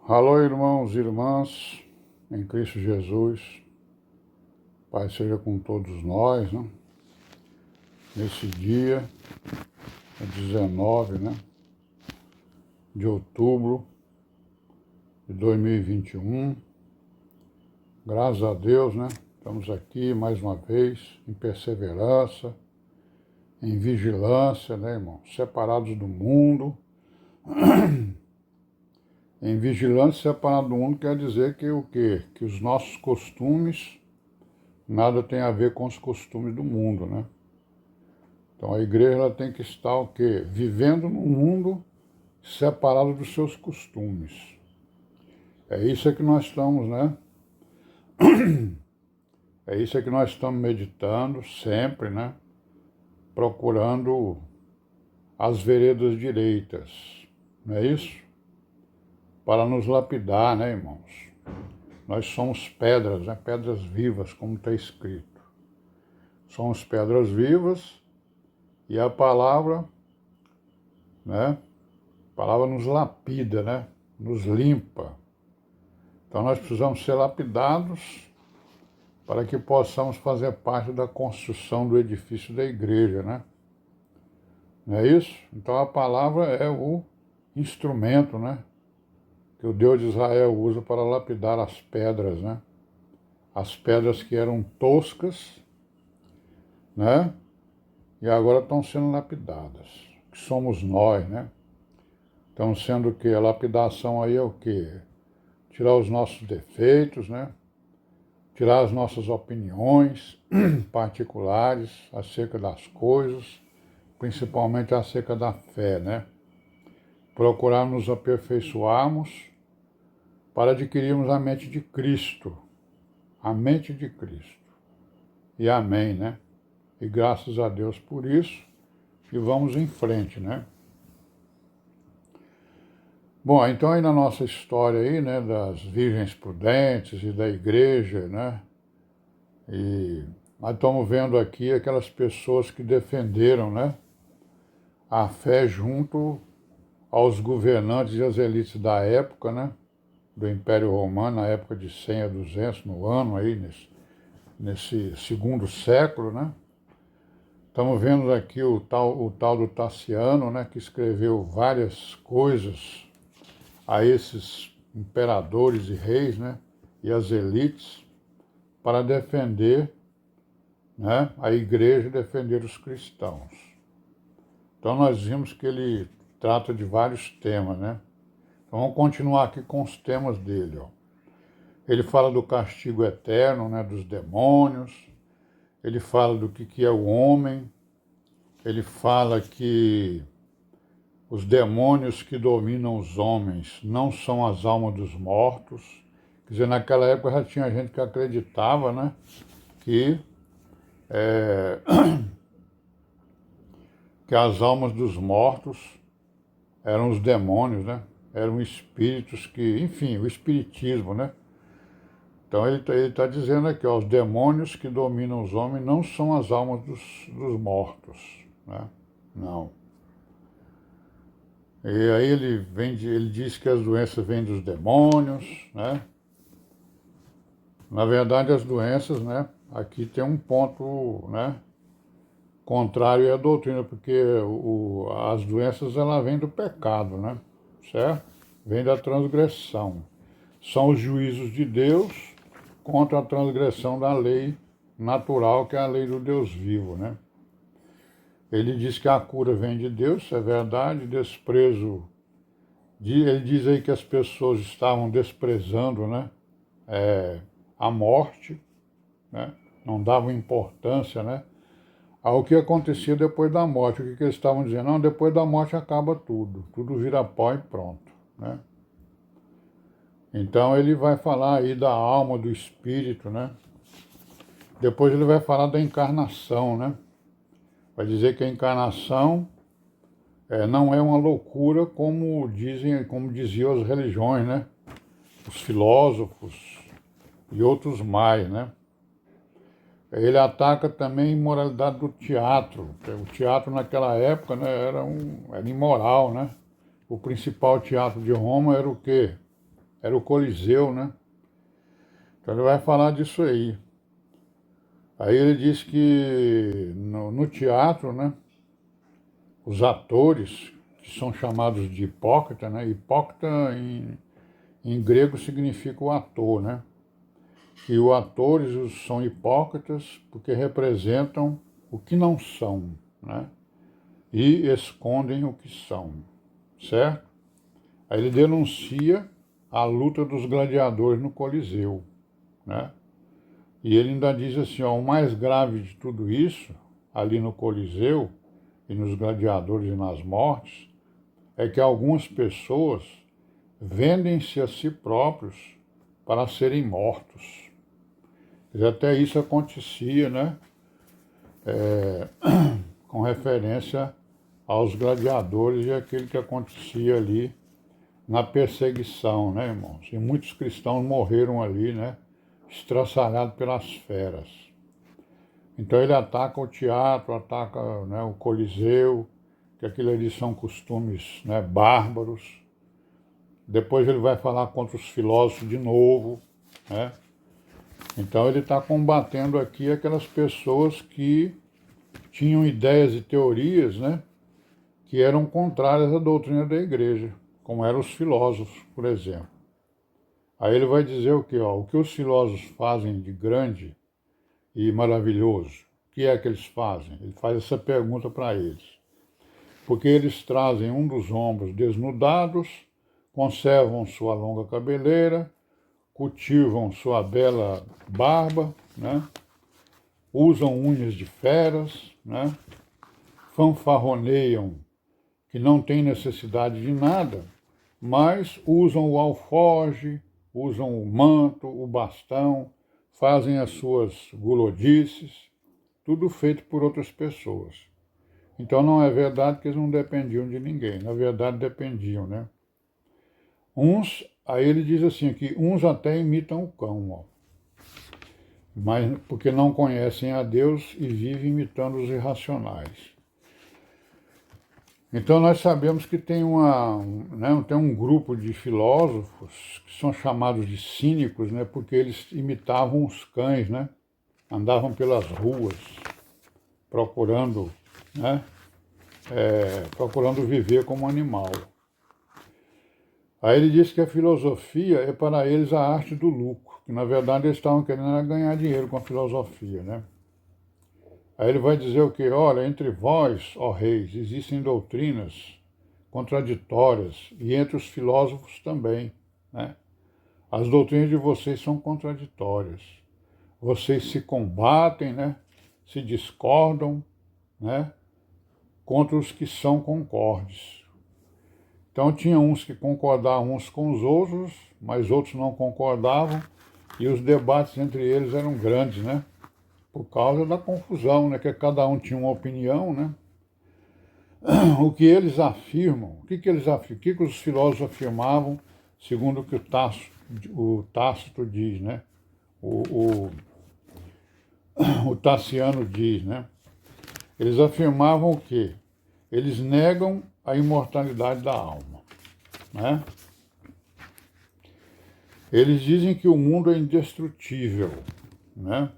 Alô, irmãos e irmãs, em Cristo Jesus, Pai seja com todos nós, né? Nesse dia, 19, né, de outubro de 2021, graças a Deus, né, estamos aqui mais uma vez, em perseverança, em vigilância, né, irmãos, separados do mundo. Em vigilância, separado do mundo quer dizer que o quê? Que os nossos costumes nada tem a ver com os costumes do mundo, né? Então a igreja ela tem que estar o quê? Vivendo no mundo separado dos seus costumes. É isso que nós estamos, né? É isso que nós estamos meditando sempre, né? Procurando as veredas direitas, não é isso? Para nos lapidar, né, irmãos? Nós somos pedras, né? Pedras vivas, como está escrito. Somos pedras vivas e a palavra, né? A palavra nos lapida, né? Nos limpa. Então nós precisamos ser lapidados para que possamos fazer parte da construção do edifício da igreja, né? Não é isso? Então a palavra é o instrumento, né? Que o Deus de Israel usa para lapidar as pedras, né? As pedras que eram toscas, né? E agora estão sendo lapidadas. Que somos nós, né? Estão sendo o quê? A lapidação aí é o quê? Tirar os nossos defeitos, né? Tirar as nossas opiniões particulares acerca das coisas, principalmente acerca da fé, né? Procurar nos aperfeiçoarmos para adquirirmos a mente de Cristo. A mente de Cristo. E amém, né? E graças a Deus por isso. E vamos em frente, né? Bom, então aí na nossa história aí, né, das virgens prudentes e da igreja, né? E nós estamos vendo aqui aquelas pessoas que defenderam, né, a fé junto aos governantes e às elites da época, né, do Império Romano, na época de 100 a 200, no ano aí, nesse segundo século, né. Estamos vendo aqui o tal do Taciano, né, que escreveu várias coisas a esses imperadores e reis, né, e as elites, para defender, né, a igreja e defender os cristãos. Então nós vimos que ele trata de vários temas, né? Então vamos continuar aqui com os temas dele, ó. Ele fala do castigo eterno, né, dos demônios, ele fala do que é o homem, ele fala que os demônios que dominam os homens não são as almas dos mortos. Quer dizer, naquela época já tinha gente que acreditava, né, que que as almas dos mortos eram os demônios, né? Eram espíritos que, enfim, o espiritismo, né? Então ele está dizendo aqui, ó, os demônios que dominam os homens não são as almas dos mortos, né? Não. E aí ele diz que as doenças vêm dos demônios, né? Na verdade, as doenças, né? Aqui tem um ponto, né, contrário à doutrina, porque as doenças ela vêm do pecado, né? Certo? Vem da transgressão. São os juízos de Deus contra a transgressão da lei natural, que é a lei do Deus vivo, né? Ele diz que a cura vem de Deus, isso é verdade, desprezo. Ele diz aí que as pessoas estavam desprezando, né, a morte, né? Não davam importância, né, ao que acontecia depois da morte. O que eles estavam dizendo? Não, depois da morte acaba tudo vira pó e pronto, né? Então ele vai falar aí da alma, do espírito, né? Depois ele vai falar da encarnação, né? Vai dizer que a encarnação não é uma loucura como diziam as religiões, né? Os filósofos e outros mais, né? Ele ataca também a imoralidade do teatro. O teatro naquela época, né, era imoral, né? O principal teatro de Roma era o quê? era o Coliseu, né? Então ele vai falar disso aí. Aí ele diz que no teatro, né, os atores, que são chamados de hipócrita, né? Hipócrita em grego significa o ator, né? E os atores são hipócritas porque representam o que não são, né? E escondem o que são, certo? Aí ele denuncia a luta dos gladiadores no Coliseu, né? E ele ainda diz assim, ó, o mais grave de tudo isso, ali no Coliseu, e nos gladiadores e nas mortes, é que algumas pessoas vendem-se a si próprios para serem mortos. E até isso acontecia, né? Com referência aos gladiadores e aquilo que acontecia ali na perseguição, né, irmãos? E muitos cristãos morreram ali, né? Estraçalhados pelas feras. Então ele ataca o teatro, ataca, né, o Coliseu, que aquilo ali são costumes, né, bárbaros. Depois ele vai falar contra os filósofos de novo, né? Então ele está combatendo aqui aquelas pessoas que tinham ideias e teorias, né, que eram contrárias à doutrina da igreja, como eram os filósofos, por exemplo. Aí ele vai dizer o quê? Ó, o que os filósofos fazem de grande e maravilhoso? O que é que eles fazem? Ele faz essa pergunta para eles. Porque eles trazem um dos ombros desnudados, conservam sua longa cabeleira, cultivam sua bela barba, né? Usam unhas de feras, né? Fanfarroneiam que não têm necessidade de nada, mas usam o alforje, usam o manto, o bastão, fazem as suas gulodices, tudo feito por outras pessoas. Então não é verdade que eles não dependiam de ninguém, na verdade dependiam, né? Aí ele diz assim que uns até imitam o cão, ó, mas porque não conhecem a Deus e vivem imitando os irracionais. Então nós sabemos que tem tem um grupo de filósofos que são chamados de cínicos, né, porque eles imitavam os cães, né, andavam pelas ruas procurando, né, procurando viver como animal. Aí ele diz que a filosofia é para eles a arte do lucro, que na verdade eles estavam querendo ganhar dinheiro com a filosofia, né? Aí ele vai dizer o quê? Olha, entre vós, ó reis, existem doutrinas contraditórias, e entre os filósofos também, né? As doutrinas de vocês são contraditórias. Vocês se combatem, né? Se discordam, né? Contra os que são concordes. Então tinha uns que concordavam uns com os outros, mas outros não concordavam, e os debates entre eles eram grandes, né? Por causa da confusão, né? Que cada um tinha uma opinião, né? O que eles afirmam, o que os filósofos afirmavam, segundo o que o Tácito diz, né? O Taciano diz, né? Eles afirmavam o quê? Eles negam a imortalidade da alma, né? Eles dizem que o mundo é indestrutível, né?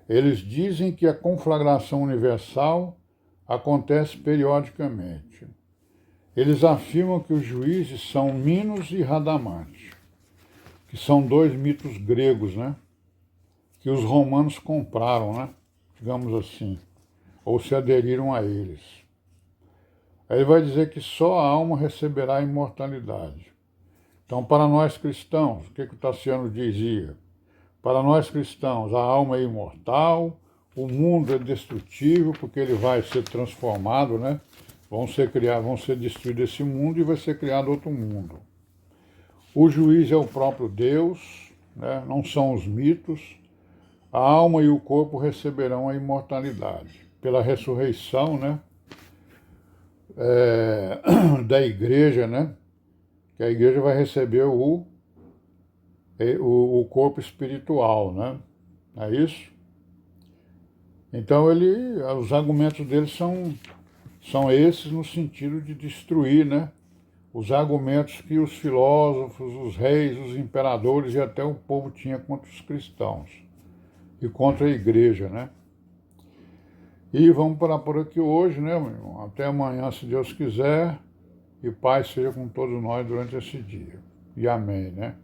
Eles dizem que a conflagração universal acontece periodicamente. Eles afirmam que os juízes são Minos e Radamante, que são dois mitos gregos, né? Que os romanos compraram, né? Digamos assim, ou se aderiram a eles. Aí ele vai dizer que só a alma receberá a imortalidade. Então, para nós cristãos, o que o Taciano dizia? Para nós cristãos, a alma é imortal, o mundo é destrutível, porque ele vai ser transformado, né? Vão ser destruídos esse mundo e vai ser criado outro mundo. O juiz é o próprio Deus, né? Não são os mitos. A alma e o corpo receberão a imortalidade pela ressurreição, né? Da igreja, né? Que a igreja vai receber o corpo espiritual, né? É isso? Então os argumentos dele são esses no sentido de destruir, né? os argumentos que os filósofos, os reis, os imperadores e até o povo tinha contra os cristãos e contra a igreja, né? E vamos parar por aqui hoje, né, meu irmão? Até amanhã, se Deus quiser, e paz seja com todos nós durante esse dia. E amém, né?